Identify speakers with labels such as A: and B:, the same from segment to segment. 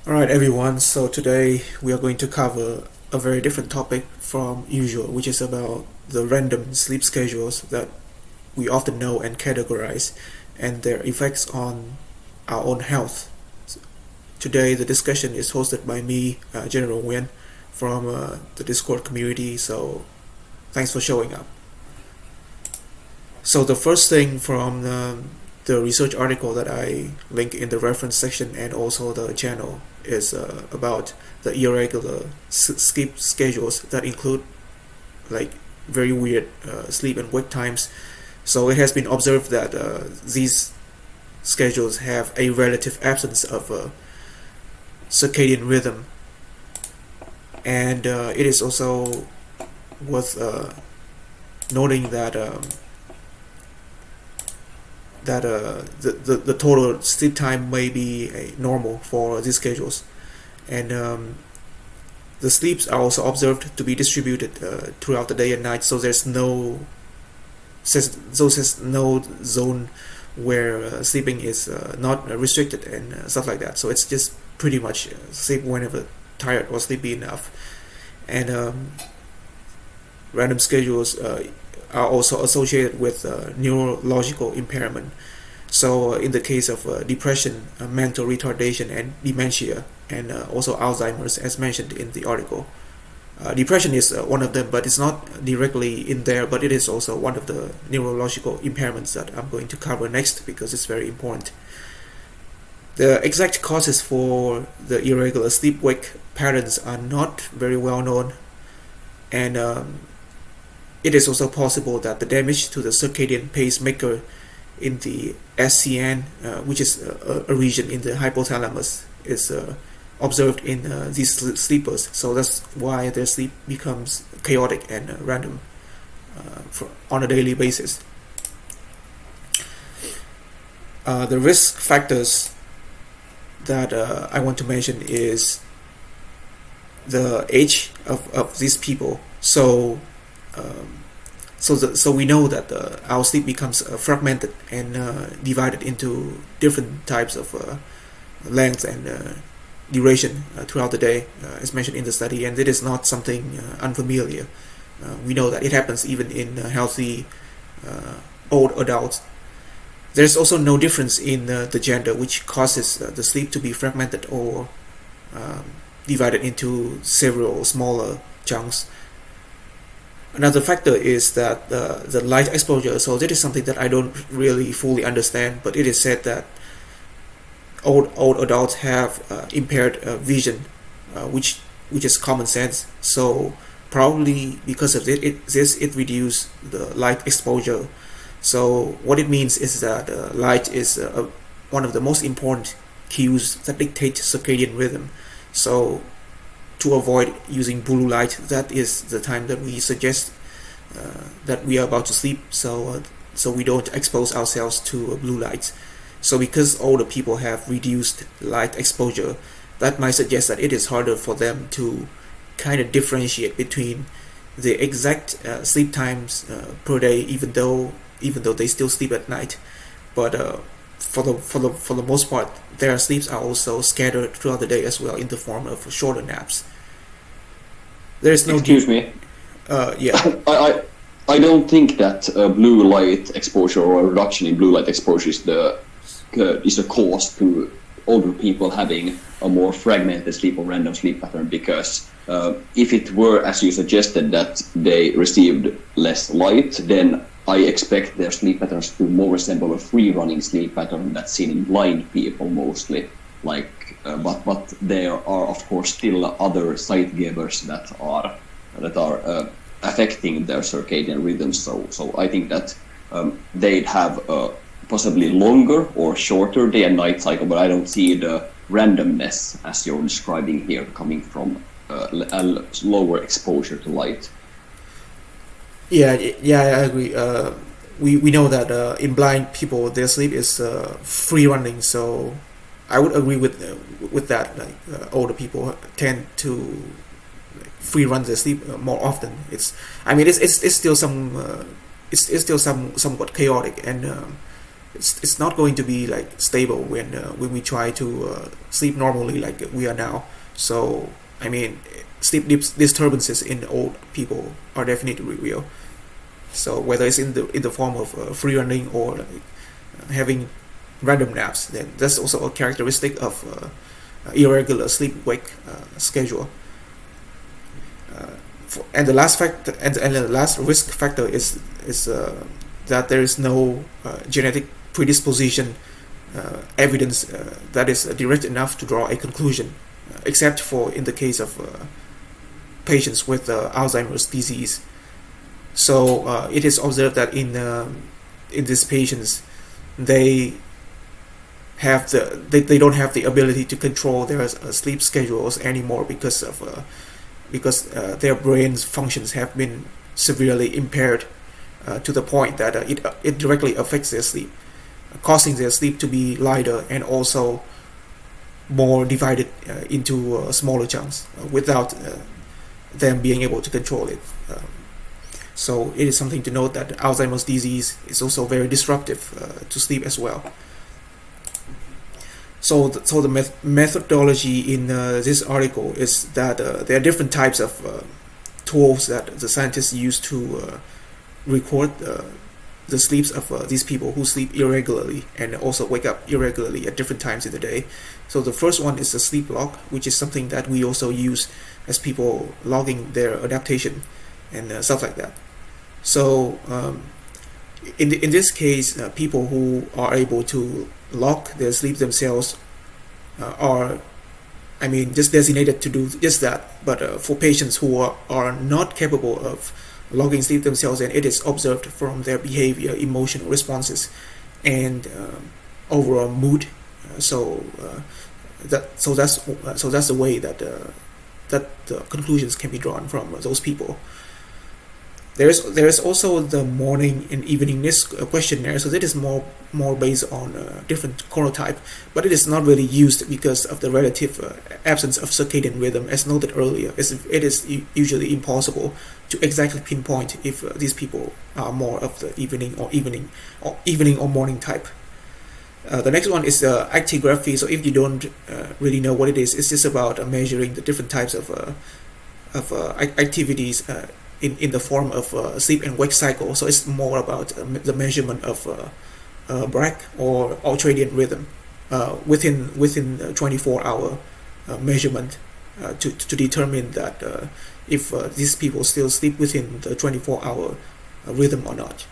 A: Alright everyone, so today we are going to cover a very different topic from usual, which is about the random sleep schedules that we often know and categorize and their effects on our own health. Today the discussion is hosted by me, GeneralNguyen, from the Discord community, so thanks for showing up. So the first thing from the research article that I link in the reference section and also the channel is about the irregular sleep schedules that include like very weird sleep and wake times. So it has been observed that these schedules have a relative absence of circadian rhythm, and it is also worth noting that the total sleep time may be normal for these schedules, and the sleeps are also observed to be distributed throughout the day and night. So there's no zone where sleeping is not restricted and stuff like that. So it's just pretty much sleep whenever tired or sleepy enough, and random schedules are also associated with neurological impairment. So in the case of depression, mental retardation, and dementia, and also Alzheimer's, as mentioned in the article. Depression is one of them, but it's not directly in there, but it is also one of the neurological impairments that I'm going to cover next because it's very important. The exact causes for the irregular sleep-wake patterns are not very well known, and it is also possible that the damage to the circadian pacemaker in the SCN, which is a region in the hypothalamus, is observed in these sleepers. So that's why their sleep becomes chaotic and random on a daily basis. The risk factors that I want to mention is the age of these people. So we know that our sleep becomes fragmented and divided into different types of length and duration throughout the day, as mentioned in the study, and it is not something unfamiliar. We know that it happens even in healthy old adults. There's also no difference in the gender, which causes the sleep to be fragmented or divided into several smaller chunks. Another factor is that the light exposure. So that is something that I don't really fully understand, but it is said that old adults have impaired vision, which is common sense. So probably because of it reduces the light exposure. So what it means is that light is one of the most important cues that dictate circadian rhythm. So to avoid using blue light, that is the time that we suggest that we are about to sleep, so we don't expose ourselves to blue light. So because older people have reduced light exposure, that might suggest that it is harder for them to kind of differentiate between the exact sleep times per day, even though they still sleep at night. But for the most part, their sleeps are also scattered throughout the day as well in the form of shorter naps. There is no.
B: Excuse me.
A: Yeah.
B: I don't think that blue light exposure or a reduction in blue light exposure is the cause to older people having a more fragmented sleep or random sleep pattern, because if it were, as you suggested, that they received less light, then I expect their sleep patterns to more resemble a free-running sleep pattern that's seen in blind people mostly. But there are of course still other sight givers that are affecting their circadian rhythms. So I think that they'd have possibly longer or shorter day and night cycle, but I don't see the randomness as you're describing here coming from a lower exposure to light.
A: Yeah, I agree. We know that in blind people, their sleep is free running. So I would agree with that. Like older people tend to free run their sleep more often. It's still somewhat chaotic, and it's not going to be like stable when we try to sleep normally like we are now. So I mean, sleep disturbances in old people are definitely real. So whether it's in the form of free running or like, having random naps, then that's also a characteristic of irregular sleep-wake schedule. And the last factor, and the last risk factor is that there is no genetic predisposition evidence that is direct enough to draw a conclusion, except for in the case of patients with Alzheimer's disease. So it is observed that in these patients, they don't have the ability to control their sleep schedules anymore because their brain's functions have been severely impaired to the point that it directly affects their sleep, causing their sleep to be lighter and also more divided into smaller chunks without them being able to control it. So it is something to note that Alzheimer's disease is also very disruptive to sleep as well. So the methodology in this article is that there are different types of tools that the scientists use to record the sleeps of these people who sleep irregularly and also wake up irregularly at different times in the day. So the first one is the sleep log, which is something that we also use as people logging their adaptation and stuff like that. So in this case, people who are able to log their sleep themselves are, I mean, just designated to do just that. But for patients who are not capable of logging sleep themselves, and it is observed from their behavior, emotional responses, and overall mood. So that's the way that the conclusions can be drawn from those people. There is also the morning and eveningness questionnaire. So that is more based on different chronotype, but it is not really used because of the relative absence of circadian rhythm, as noted earlier. It is usually impossible to exactly pinpoint if these people are more of the evening or morning type. The next one is actigraphy. So if you don't really know what it is, it's just about measuring the different types of activities in the form of sleep and wake cycle. So it's more about the measurement of BRAC or ultradian rhythm within 24-hour measurement to determine that if these people still sleep within the 24-hour rhythm or not.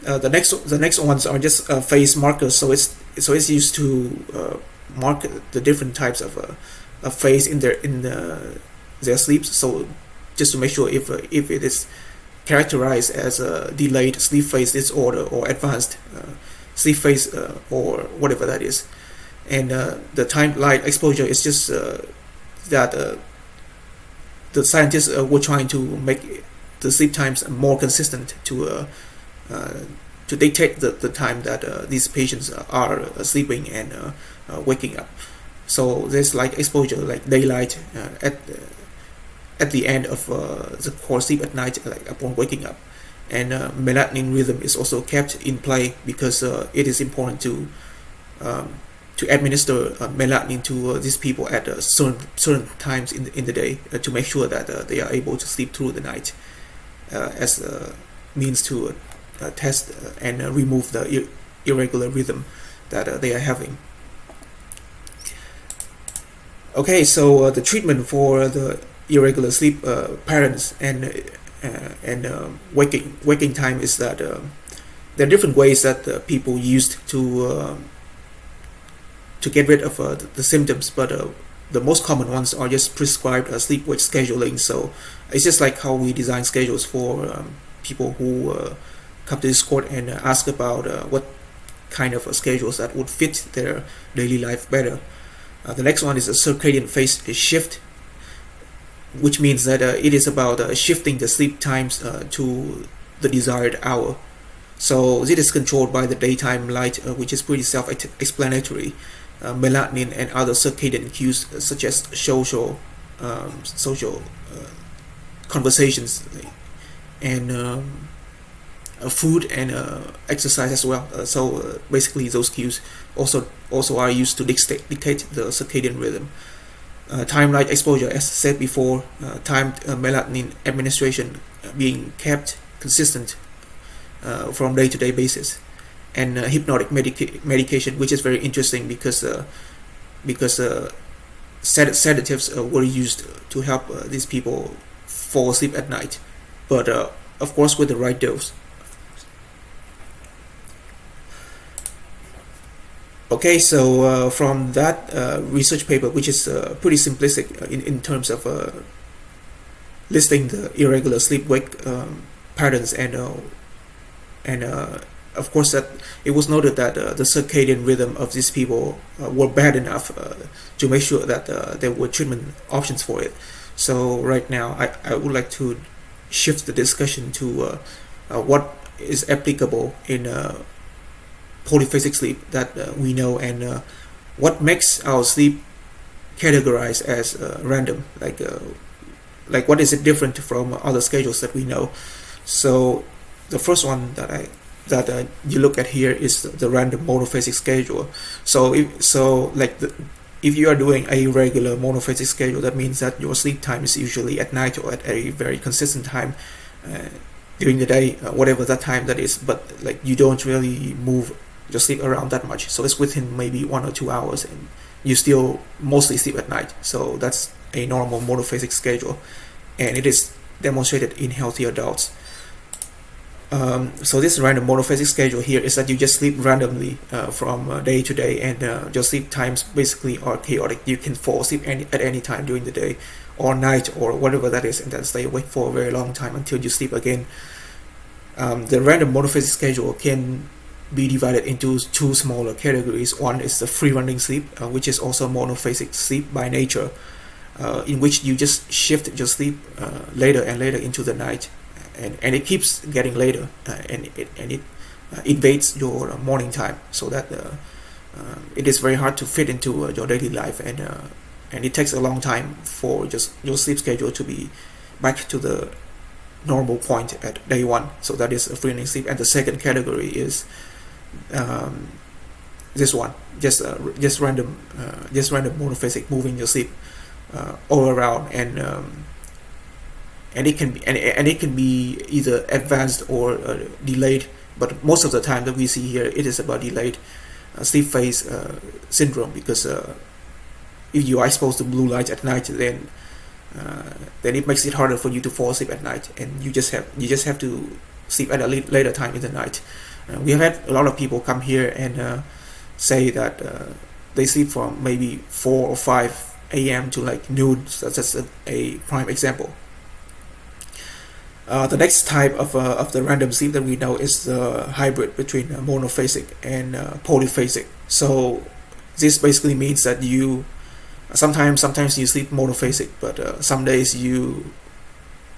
A: The next ones are just phase markers. So it's used to mark the different types of phase in their sleeps. So just to make sure if it is characterized as a delayed sleep phase disorder or advanced sleep phase or whatever that is. And the time light exposure is just that the scientists were trying to make the sleep times more consistent to dictate the time that these patients are sleeping and waking up. So there's like exposure, like daylight at the end of the core sleep at night, like upon waking up. And melatonin rhythm is also kept in play because it is important to administer melatonin to these people at certain times in the day to make sure that they are able to sleep through the night as a means to test and remove the irregular rhythm that they are having. Okay, so the treatment for the irregular sleep patterns and waking time is that there are different ways that people used to get rid of the symptoms, but the most common ones are just prescribed sleep-wake scheduling. So it's just like how we design schedules for people who come to this court and ask about what kind of schedules that would fit their daily life better. The next one is a circadian phase shift, which means that it is about shifting the sleep times to the desired hour. So this is controlled by the daytime light, which is pretty self-explanatory. Melatonin and other circadian cues such as social conversations and food and exercise as well. So basically, those cues also are used to dictate the circadian rhythm. Time light exposure, as said before, timed melatonin administration being kept consistent from day-to-day basis, and hypnotic medication, which is very interesting because sedatives were used to help these people fall asleep at night, but of course with the right dose. Okay, so from that research paper, which is pretty simplistic in terms of listing the irregular sleep-wake patterns, and of course that it was noted that the circadian rhythm of these people were bad enough to make sure that there were treatment options for it. So right now I would like to shift the discussion to what is applicable in polyphasic sleep that we know, and what makes our sleep categorized as random, like what is it different from other schedules that we know. So the first one that you look at here is the random monophasic schedule. So if you are doing a regular monophasic schedule, that means that your sleep time is usually at night or at a very consistent time during the day, whatever that time that is, but like you don't really move your sleep around that much. So it's within maybe 1 or 2 hours, and you still mostly sleep at night. So that's a normal monophasic schedule, and it is demonstrated in healthy adults. So this random monophasic schedule here is that you just sleep randomly from day to day, and your sleep times basically are chaotic. You can fall asleep at any time during the day or night or whatever that is, and then stay awake for a very long time until you sleep again. The random monophasic schedule can be divided into two smaller categories. One is the free running sleep, which is also monophasic sleep by nature, in which you just shift your sleep later and later into the night, and it keeps getting later, and it invades your morning time, so that it is very hard to fit into your daily life, and it takes a long time for just your sleep schedule to be back to the normal point at day one. So that is a free running sleep. And the second category is this one, just random monophasic, moving your sleep all around, and it can be either advanced or delayed. But most of the time that we see here, it is about delayed sleep phase syndrome, because if you are exposed to blue light at night, then it makes it harder for you to fall asleep at night, and you just have to sleep at a later time in the night. We have had a lot of people come here and say that they sleep from maybe 4 or 5 a.m. to like noon. So that's a prime example. The next type of the random sleep that we know is the hybrid between monophasic and polyphasic. So this basically means that you sometimes you sleep monophasic, but some days you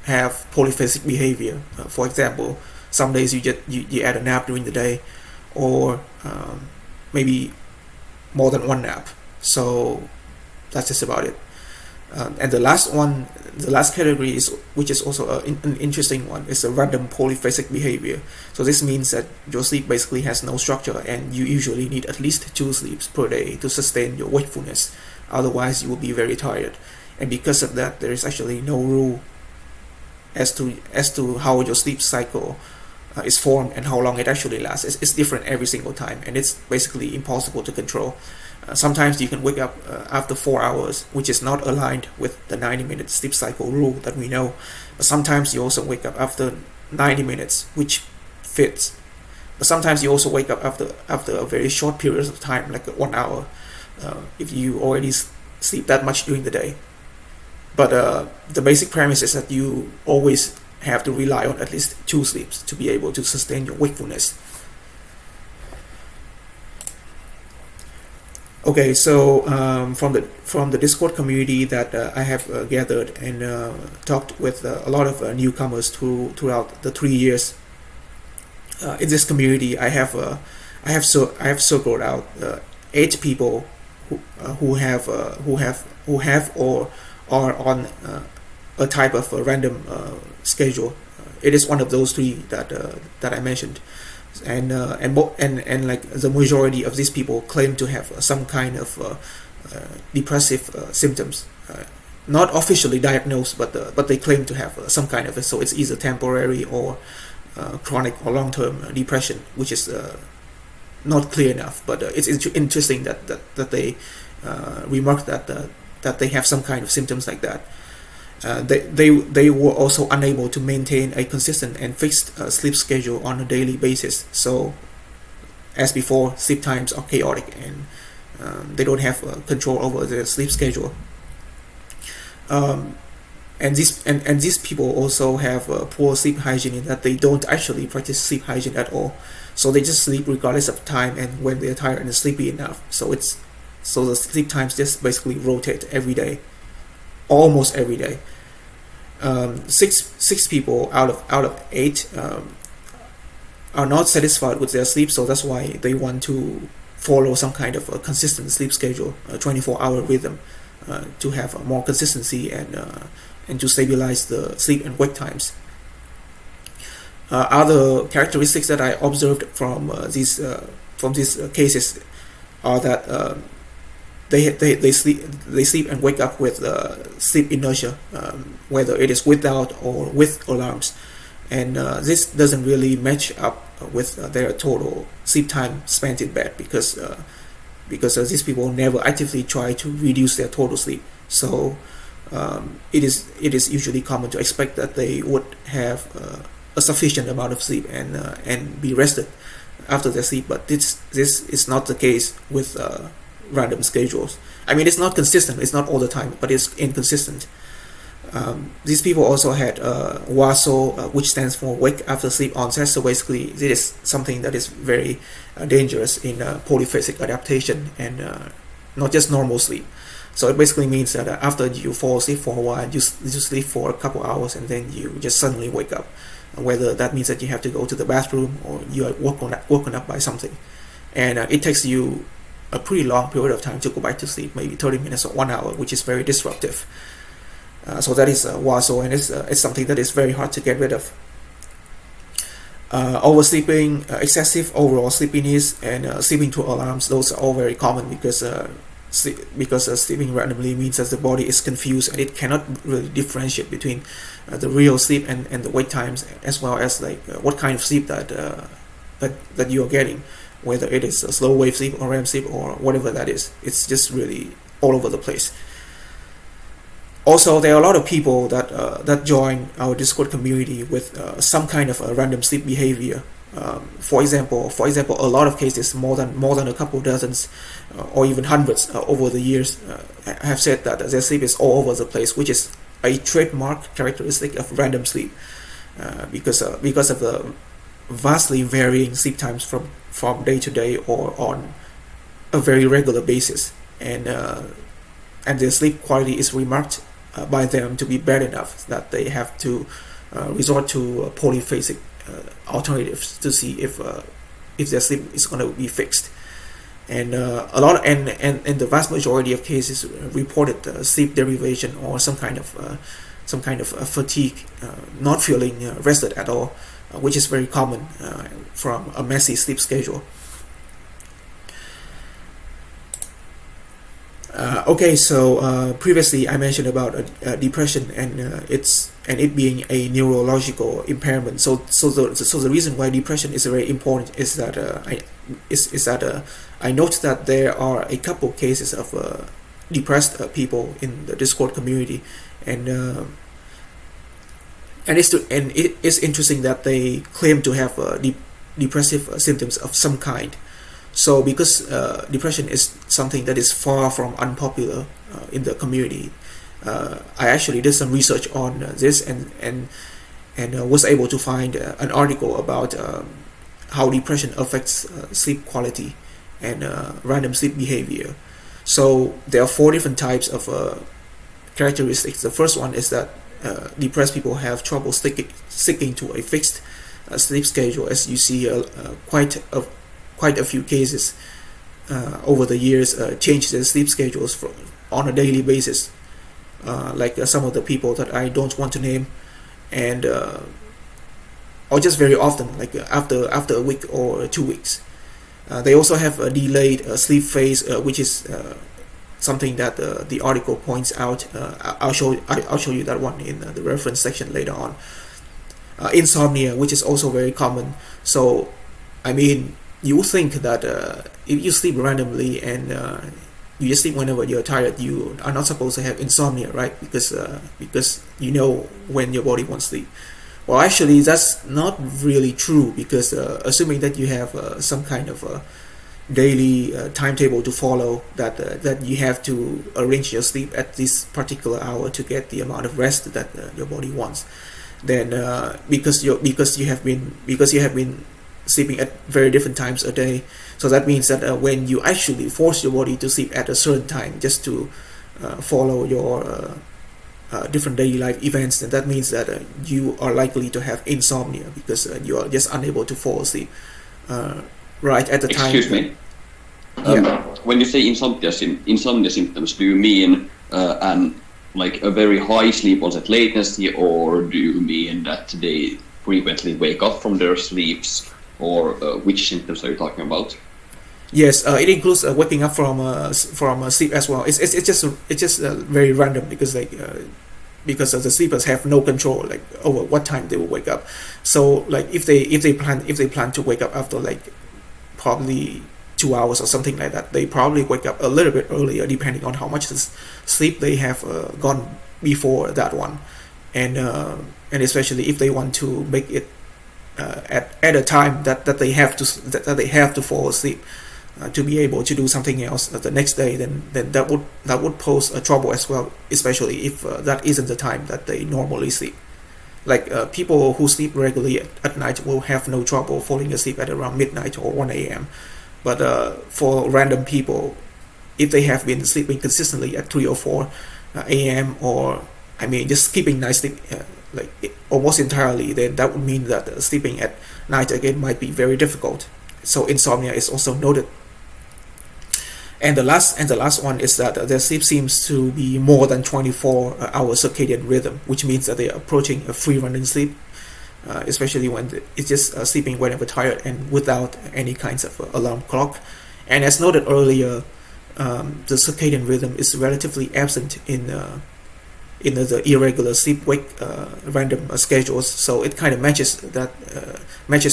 A: have polyphasic behavior. For example, some days you add a nap during the day, or maybe more than one nap. So that's just about it. And the last category which is also an interesting one, is a random polyphasic behavior. So this means that your sleep basically has no structure, and you usually need at least 2 sleeps per day to sustain your wakefulness. Otherwise, you will be very tired. And because of that, there is actually no rule as to how your sleep cycle is formed and how long it actually lasts. It's different every single time, and it's basically impossible to control. Sometimes you can wake up after 4 hours, which is not aligned with the 90-minute sleep cycle rule that we know. But sometimes you also wake up after 90 minutes, which fits. But sometimes you also wake up after a very short period of time, like 1 hour, if you already sleep that much during the day. But the basic premise is that you always have to rely on at least 2 sleeps to be able to sustain your wakefulness. Okay, so from the Discord community that I have gathered and talked with a lot of newcomers throughout the 3 years in this community, I have circled out 8 people who have or are on a type of a random schedule it is one of those three that I mentioned, and like the majority of these people claim to have some kind of depressive symptoms, not officially diagnosed, but they claim to have some kind of it. So it's either temporary or chronic or long-term depression, which is not clear enough. But it's interesting that they remark that they have some kind of symptoms like that. They were also unable to maintain a consistent and fixed sleep schedule on a daily basis. So, as before, sleep times are chaotic, and they don't have control over their sleep schedule. And these people also have poor sleep hygiene, in that they don't actually practice sleep hygiene at all. So they just sleep regardless of time and when they're tired and sleepy enough. So the sleep times just basically rotate every day, almost every day. Six people out of 8 are not satisfied with their sleep, so that's why they want to follow some kind of a consistent sleep schedule, a 24-hour rhythm, to have more consistency and to stabilize the sleep and wake times. Other characteristics that I observed from these cases are that they sleep and wake up with sleep inertia, whether it is without or with alarms, and this doesn't really match up with their total sleep time spent in bed, because these people never actively try to reduce their total sleep. So it is usually common to expect that they would have a sufficient amount of sleep and be rested after their sleep, but this is not the case with random schedules. I mean, it's not consistent, it's not all the time, but it's inconsistent. These people also had WASO, which stands for wake after sleep onset. So basically, this is something that is very dangerous in polyphasic adaptation, and not just normal sleep. So it basically means that after you fall asleep for a while, you sleep for a couple hours, and then you just suddenly wake up. Whether that means that you have to go to the bathroom or you are woken up by something, and it takes you a pretty long period of time to go back to sleep, maybe 30 minutes or 1 hour, which is very disruptive. So that is WASO, and it's something that is very hard to get rid of. Oversleeping, excessive overall sleepiness, and sleeping to alarms, those are all very common, because sleeping randomly means that the body is confused and it cannot really differentiate between the real sleep and the wake times, as well as like what kind of sleep that you are getting, whether it is a slow wave sleep or REM sleep or whatever that is. It's just really all over the place. Also, there are a lot of people that join our Discord community with some kind of a random sleep behavior. For example, a lot of cases, more than a couple dozens or even hundreds over the years, have said that their sleep is all over the place, which is a trademark characteristic of random sleep, because of the vastly varying sleep times from day to day or on a very regular basis, and their sleep quality is remarked by them to be bad enough that they have to resort to polyphasic alternatives to see if their sleep is going to be fixed. And and the vast majority of cases reported sleep deprivation or some kind of fatigue, not feeling rested at all, which is very common from a messy sleep schedule. So previously I mentioned about depression and it being a neurological impairment. So the reason why depression is very important is that I note that there are a couple cases of depressed people in the Discord community, and it is interesting that they claim to have depressive symptoms of some kind. So because depression is something that is far from unpopular in the community, I actually did some research on this and was able to find an article about how depression affects sleep quality and random sleep behavior. So there are 4 different types of characteristics. The first one is that depressed people have trouble sticking to a fixed sleep schedule, as you see quite a few cases over the years change their sleep schedules on a daily basis, like some of the people that I don't want to name, and or just very often, like after a week or 2 weeks. They also have a delayed sleep phase, which is something that the article points out. I'll show you that one in the reference section later on. Insomnia, which is also very common. So, I mean, you think that if you sleep randomly and you just sleep whenever you're tired, you are not supposed to have insomnia, right? Because you know when your body wants sleep. Well, actually, that's not really true, because assuming that you have some kind of daily timetable to follow, that you have to arrange your sleep at this particular hour to get the amount of rest that your body wants, then because you have been sleeping at very different times a day, so that means that when you actually force your body to sleep at a certain time just to follow your different daily life events, then that means that you are likely to have insomnia, because you are just unable to fall asleep right at the time.
B: Excuse me. When you say insomnia symptoms, do you mean like a very high sleep onset latency, or do you mean that they frequently wake up from their sleeps, or which symptoms are you talking about?
A: Yes, it includes waking up from sleep as well. It's just very random, because because the sleepers have no control like over what time they will wake up. So like if they plan to wake up after like probably 2 hours or something like that, they probably wake up a little bit earlier depending on how much sleep they have gone before that one, and especially if they want to make it at a time that they have to fall asleep to be able to do something else the next day, then that would pose a trouble as well, especially if that isn't the time that they normally sleep. Like people who sleep regularly at night will have no trouble falling asleep at around midnight or 1 a.m. But for random people, if they have been sleeping consistently at 3 or 4 a.m., or I mean just skipping night sleep like almost entirely, then that would mean that sleeping at night again might be very difficult. So insomnia is also noted. And the last one is that their sleep seems to be more than 24-hour circadian rhythm, which means that they are approaching a free running sleep, especially when it's just sleeping whenever tired and without any kinds of alarm clock. And as noted earlier, the circadian rhythm is relatively absent in the irregular sleep-wake random schedules. So it kind of matches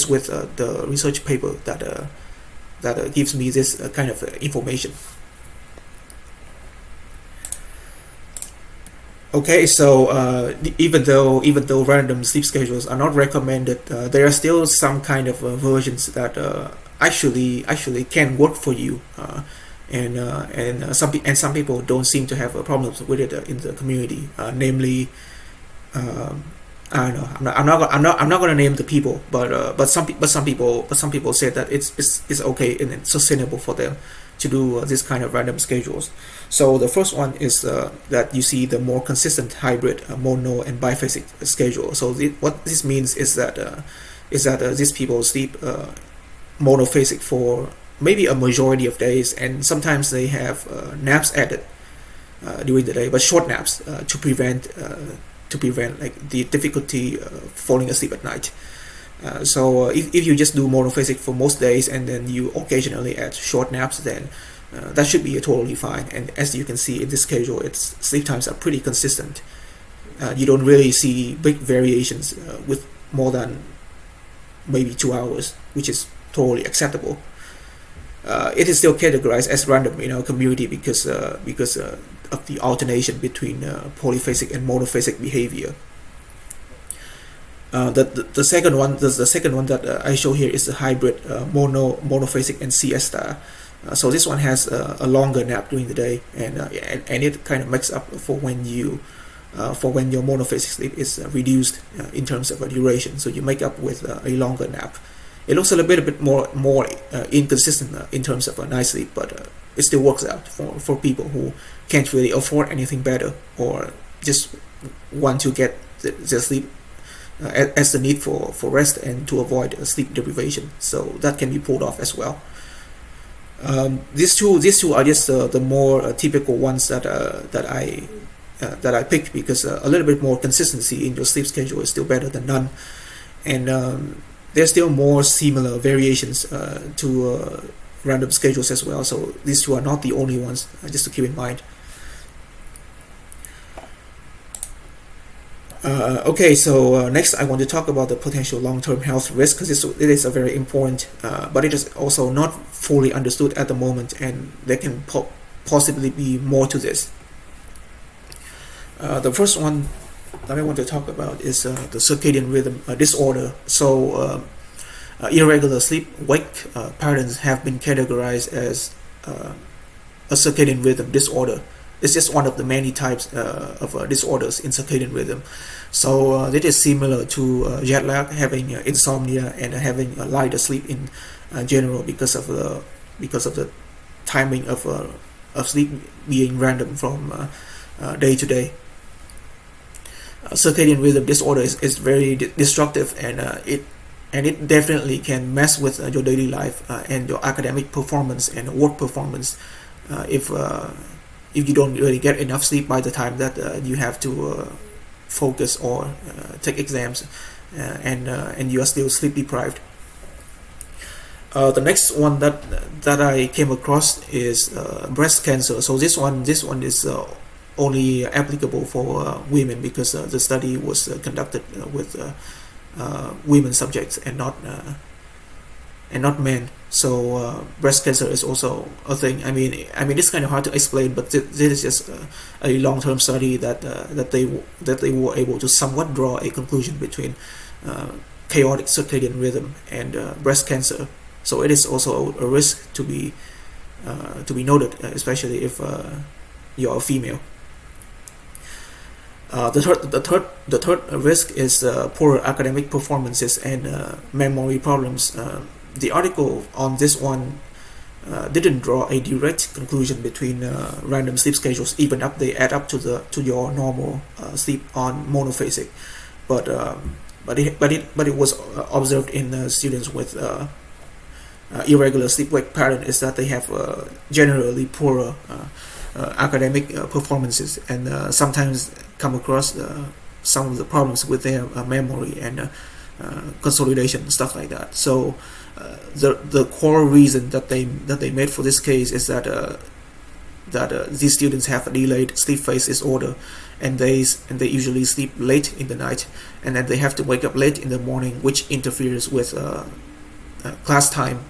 A: with the research paper that gives me this kind of information. Okay, so even though random sleep schedules are not recommended, there are still some kind of versions that actually can work for you, and some people don't seem to have problems with it in the community. Namely, I don't know. I'm not going to name the people, but some people said that it's okay and it's sustainable for them to do this kind of random schedules. So the first one is that you see the more consistent hybrid mono and biphasic schedule. So what this means is that these people sleep monophasic for maybe a majority of days, and sometimes they have naps added during the day, but short naps to prevent like the difficulty falling asleep at night. So if you just do monophasic for most days and then you occasionally add short naps, then that should be totally fine. And as you can see in this schedule, its sleep times are pretty consistent. You don't really see big variations with more than maybe 2 hours, which is totally acceptable. It is still categorized as random in our community because of the alternation between polyphasic and monophasic behavior. The second one that I show here is the hybrid monophasic and siesta. So this one has a longer nap during the day, and it kind of makes up for when your monophasic sleep is reduced in terms of a duration. So you make up with a longer nap. It looks a little bit more inconsistent in terms of a night sleep, but it still works out for people who can't really afford anything better, or just want to get the sleep as the need for rest and to avoid sleep deprivation. So that can be pulled off as well. These two are just the more typical ones that I picked, because a little bit more consistency in your sleep schedule is still better than none. and there's still more similar variations to random schedules as well. So these two are not the only ones, just to keep in mind. Okay, so next I want to talk about the potential long-term health risk, because it is a very important, but it is also not fully understood at the moment, and there can possibly be more to this. The first one that I want to talk about is the circadian rhythm disorder. So irregular sleep-wake patterns have been categorized as a circadian rhythm disorder. It's just one of the many types of disorders in circadian rhythm. So it is similar to jet lag, having insomnia, and having a lighter sleep in general, because of the timing of sleep being random from day to day. Circadian rhythm disorder is very destructive, and it definitely can mess with your daily life and your academic performance and work performance if you don't really get enough sleep by the time that you have to focus or take exams, and you are still sleep deprived. The next one that I came across is breast cancer. So this one is only applicable for women, because the study was conducted with women subjects and not men. So breast cancer is also a thing. I mean it's kind of hard to explain, but this is just a long-term study that they were able to somewhat draw a conclusion between chaotic circadian rhythm and breast cancer. So it is also a risk to be noted, especially if you're a female. The third risk is poor academic performances and memory problems. The article on this one didn't draw a direct conclusion between random sleep schedules, even if they add up to your normal sleep on monophasic, but it was observed in students with irregular sleep-wake pattern, is that they have generally poorer academic performances, and sometimes come across some of the problems with their memory and consolidation, stuff like that. So the core reason that they made for this case is that these students have a delayed sleep phase disorder, and they usually sleep late in the night, and then they have to wake up late in the morning, which interferes with class time,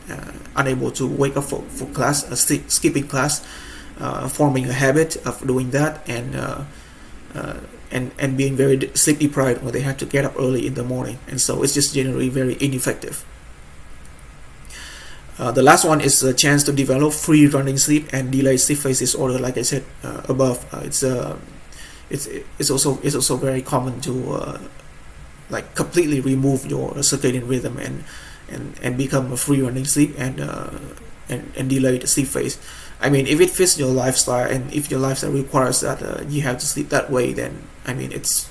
A: unable to wake up for class, skipping class, forming a habit of doing that, and being very sleep deprived when they have to get up early in the morning, and so it's just generally very ineffective. The last one is a chance to develop free running sleep and delayed sleep phase disorder. Like I said above, it's also very common to like completely remove your circadian rhythm and become a free running sleep and delayed sleep phase. I mean, if it fits your lifestyle, and if your lifestyle requires that you have to sleep that way, then I mean it's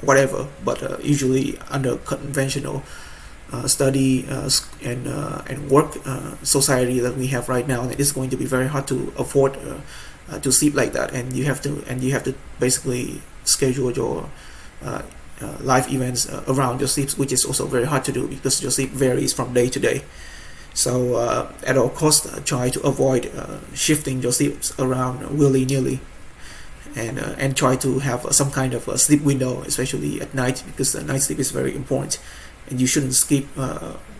A: whatever. But usually under conventional study and work society that we have right now, it is going to be very hard to afford to sleep like that, and you have to basically schedule your life events around your sleep, which is also very hard to do because your sleep varies from day to day. So at all costs, try to avoid shifting your sleeps around willy-nilly, and try to have some kind of a sleep window, especially at night, because night sleep is very important, and you shouldn't skip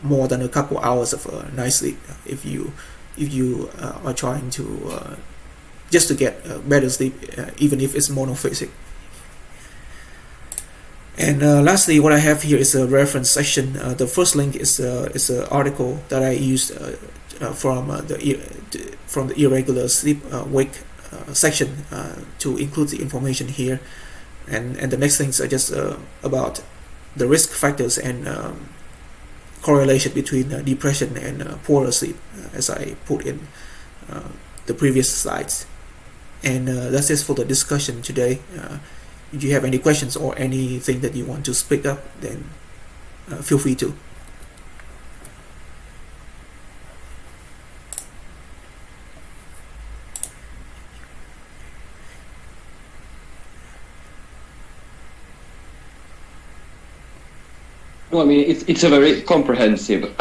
A: more than a couple hours of night sleep if you are trying to just to get better sleep, even if it's monophasic. And lastly, what I have here is a reference section. The first link is an article that I used from the irregular sleep wake section to include the information here, and the next things are just about the risk factors and correlation between depression and poorer sleep, as I put in the previous slides. And that's it for the discussion today. If you have any questions or anything that you want to speak up, then feel free to.
B: No, I mean it's a very comprehensive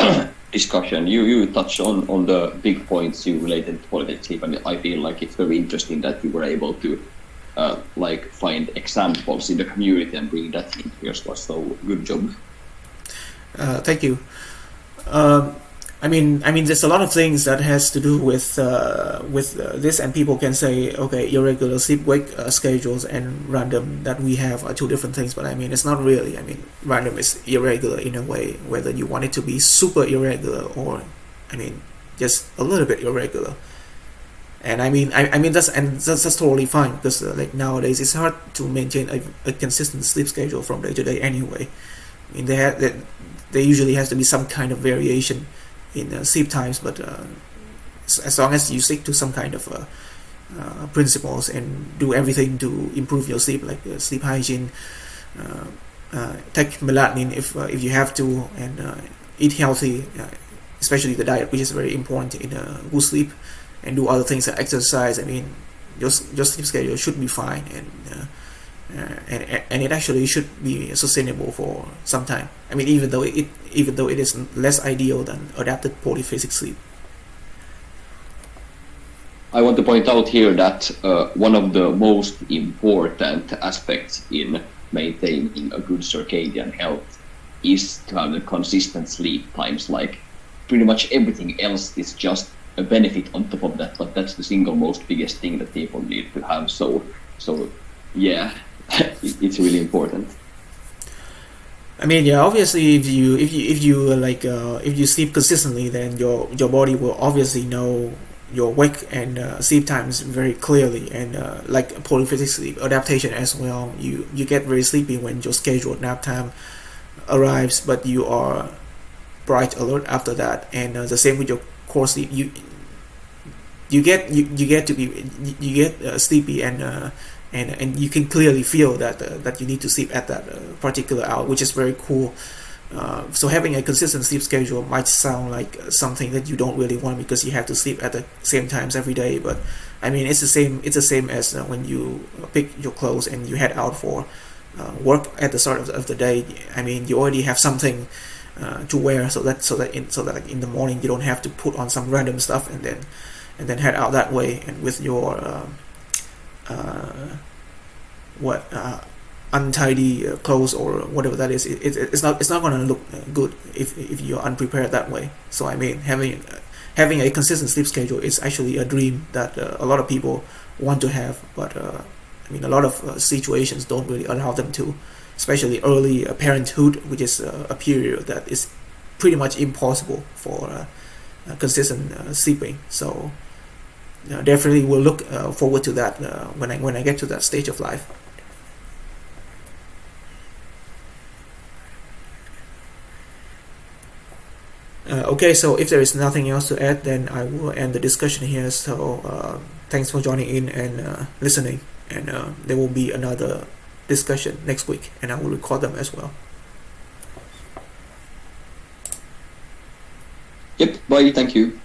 B: discussion. You touch on the big points you related to polyphasic sleep, and I feel like it's very interesting that you were able to like find examples in the community and bring that into your stuff. So good job.
A: Thank you. Um, I mean, there's a lot of things that has to do with this, and people can say, okay, irregular sleep-wake schedules and random that we have are two different things. But I mean, it's not really. I mean, random is irregular in a way, whether you want it to be super irregular or, I mean, just a little bit irregular. And I mean that's totally fine because like nowadays it's hard to maintain a consistent sleep schedule from day to day anyway. I mean, there usually has to be some kind of variation in sleep times, but as long as you stick to some kind of principles and do everything to improve your sleep, like sleep hygiene, take melatonin if you have to, and eat healthy, especially the diet, which is very important in good sleep, and do other things like exercise. I mean, your sleep schedule should be fine, and it actually should be sustainable for some time. I mean, even though it is less ideal than adapted polyphasic sleep.
B: I want to point out here that one of the most important aspects in maintaining a good circadian health is to have the consistent sleep times. Like pretty much everything else is just a benefit on top of that, but that's the single most biggest thing that people need to have. So yeah, it's really important.
A: I mean, yeah, obviously, if you sleep consistently, then your body will obviously know your wake and sleep times very clearly, and like polyphasic sleep adaptation as well. You get very sleepy when your scheduled nap time arrives, but you are bright alert after that, and the same with your core sleep. You get to be you get sleepy, and you can clearly feel that you need to sleep at that particular hour, which is very cool. So having a consistent sleep schedule might sound like something that you don't really want because you have to sleep at the same times every day. But I mean, it's the same. It's the same as when you pick your clothes and you head out for work at the start of the day. I mean, you already have something to wear, so that like in the morning you don't have to put on some random stuff and then head out that way, and with your untidy clothes or whatever that is, it's not going to look good if you're unprepared that way. So I mean, having a consistent sleep schedule is actually a dream that a lot of people want to have, but I mean, a lot of situations don't really allow them to, especially early parenthood, which is a period that is pretty much impossible for consistent sleeping. So definitely will look forward to that when I get to that stage of life. Okay, so if there is nothing else to add, then I will end the discussion here. So thanks for joining in and listening, and there will be another discussion next week, and I will record them as well.
B: Yep, bye, thank you.